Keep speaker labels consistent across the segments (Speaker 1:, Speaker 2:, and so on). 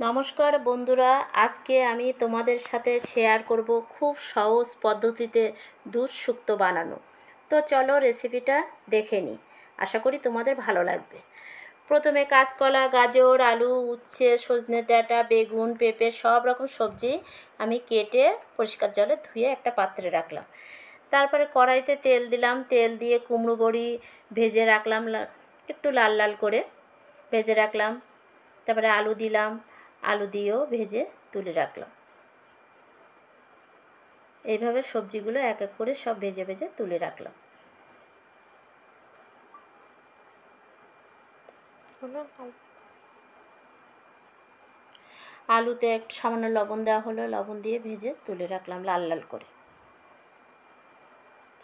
Speaker 1: নমস্কার বন্ধুরা, আজকে আমি তোমাদের সাথে শেয়ার করব খুব সহজ পদ্ধতিতে দুধ শুক্তো বানানো। তো চলো রেসিপিটা দেখে নিই, আশা করি তোমাদের ভালো লাগবে। প্রথমে কাঁচকলা, গাজর, আলু, উচ্ছে, সজনে ডাঁটা, বেগুন, পেঁপে সব রকম সবজি আমি কেটে পরিষ্কার জলে ধুয়ে একটা পাত্রে রাখলাম। তারপরে কড়াইতে তেল দিলাম, তেল দিয়ে কুমড়ো বড়ি ভেজে রাখলাম, একটু লাল লাল করে ভেজে রাখলাম। তারপরে আলু দিলাম, আলু দিয়েও ভেজে তুলে রাখলাম। এইভাবে সবজিগুলো এক এক করে সব ভেজে ভেজে তুলে রাখলাম। আলুতে একটু সামান্য লবণ দেওয়া হলো, লবণ দিয়ে ভেজে তুলে রাখলাম লাল লাল করে।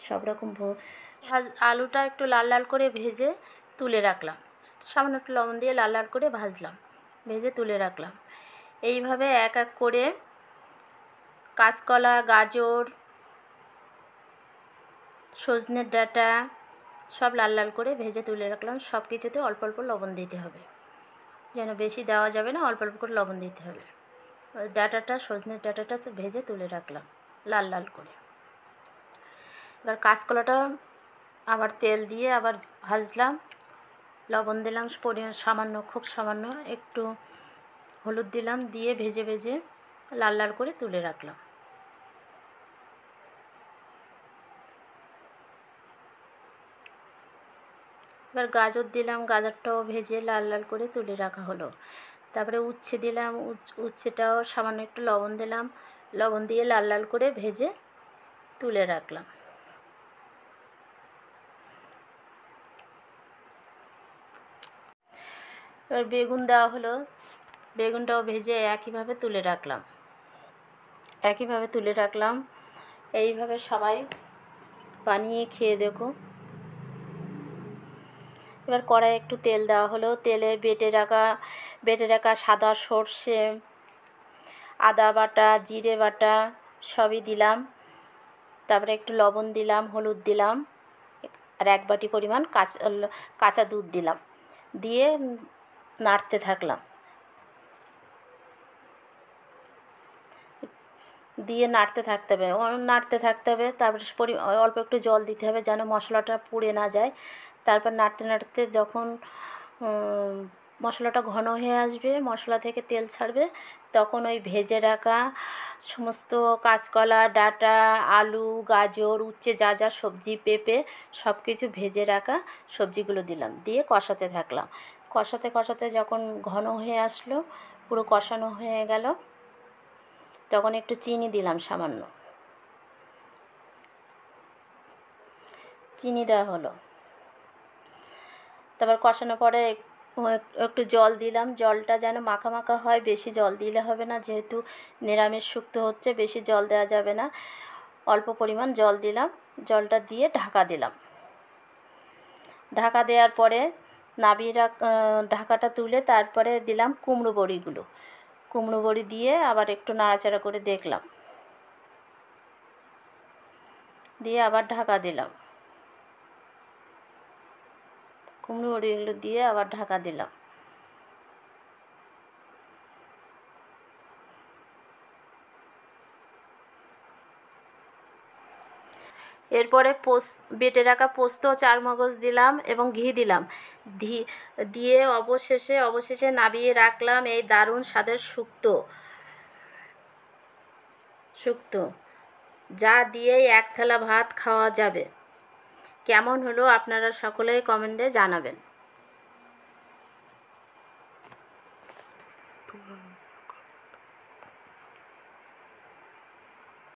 Speaker 1: সব রকম আলুটা একটু লাল লাল করে ভেজে তুলে রাখলাম, সামান্য একটু লবণ দিয়ে লাল লাল করে ভাজলাম, ভেজে তুলে রাখলাম। এইভাবে এক এক করে কাঁচকলা, গাজর, সজনের ডাঁটা সব লাল লাল করে ভেজে তুলে রাখলাম। সব কিছুতে অল্প অল্প লবণ দিতে হবে, যেন বেশি দেওয়া যাবে না, অল্প অল্প করে লবণ দিতে হবে। ডাঁটাটা, সজনের ডাঁটাটা তো ভেজে তুলে রাখলাম লাল লাল করে। এবার কাঁচকলাটা আবার তেল দিয়ে আবার ভাজলাম, লবণ দিলাম পরিমাণ সামান্য, খুব সামান্য একটু হলুদ দিলাম, দিয়ে ভেজে ভেজে লাল লাল করে তুলে রাখলাম। এবার গাজর দিলাম, গাজরটাও ভেজে লাল লাল করে তুলে রাখা হলো। তারপরে উচ্ছে দিলাম, উচ্ছেটাও সামান্য একটু লবণ দিলাম, লবণ দিয়ে লাল লাল করে ভেজে তুলে রাখলাম। এবার বেগুন দেওয়া হলো, বেগুনটাও ভেজে একইভাবে তুলে রাখলাম, এইভাবে সবাই বানিয়ে খেয়ে দেখো। এবার কড়াই একটু তেল দেওয়া হলো, তেলে বেটে রাখা সাদা সর্ষে, আদা বাটা, জিরে বাটা সবই দিলাম। তারপরে একটু লবণ দিলাম, হলুদ দিলাম, আর এক বাটি পরিমাণ কাঁচা দুধ দিলাম, দিয়ে নাড়তে থাকলাম, নাড়তে থাকতে হবে। তারপরে অল্প একটু জল দিতে হবে যেন মশলাটা পুড়ে না যায়। তারপর নাড়তে নাড়তে যখন মশলাটা ঘন হয়ে আসবে, মশলা থেকে তেল ছাড়বে, তখন ওই ভেজে রাখা সমস্ত কাঁচকলা, ডাঁটা, আলু, গাজর, উচ্ছে, যা যা সবজি, পেঁপে সব কিছু ভেজে রাখা সবজিগুলো দিলাম, দিয়ে কষাতে থাকলাম। কষাতে কষাতে যখন ঘন হয়ে আসলো, পুরো কষানো হয়ে গেল, তখন একটু চিনি দিলাম, সামান্য চিনি দেওয়া হলো। তারপর কষানোর পরে একটু জল দিলাম, জলটা যেন মাখা মাখা হয়, বেশি জল দিলে হবে না, যেহেতু নিরামিষ শুক্তো হচ্ছে, বেশি জল দেওয়া যাবে না, অল্প পরিমাণ জল দিলাম। জলটা দিয়ে ঢাকা দিলাম। ঢাকা দেওয়ার পরে ঢাকাটা তুলে তারপরে দিলাম কুমড়ো বড়িগুলো, কুমড়ো বড়ি দিয়ে আবার একটু নাড়াচাড়া করে দেখলাম, দিয়ে আবার ঢাকা দিলাম, কুমড়ো বড়িগুলো দিয়ে আবার ঢাকা দিলাম। এরপরে বেটে রাখা পোস্ত, চারমগজ দিলাম এবং ঘি দিলাম, দিয়ে অবশেষে নামিয়ে রাখলাম এই দারুণ স্বাদের শুক্তো, যা দিয়েই এক থালা ভাত খাওয়া যাবে। কেমন হলো আপনারা সকলেই কমেন্টে জানাবেন।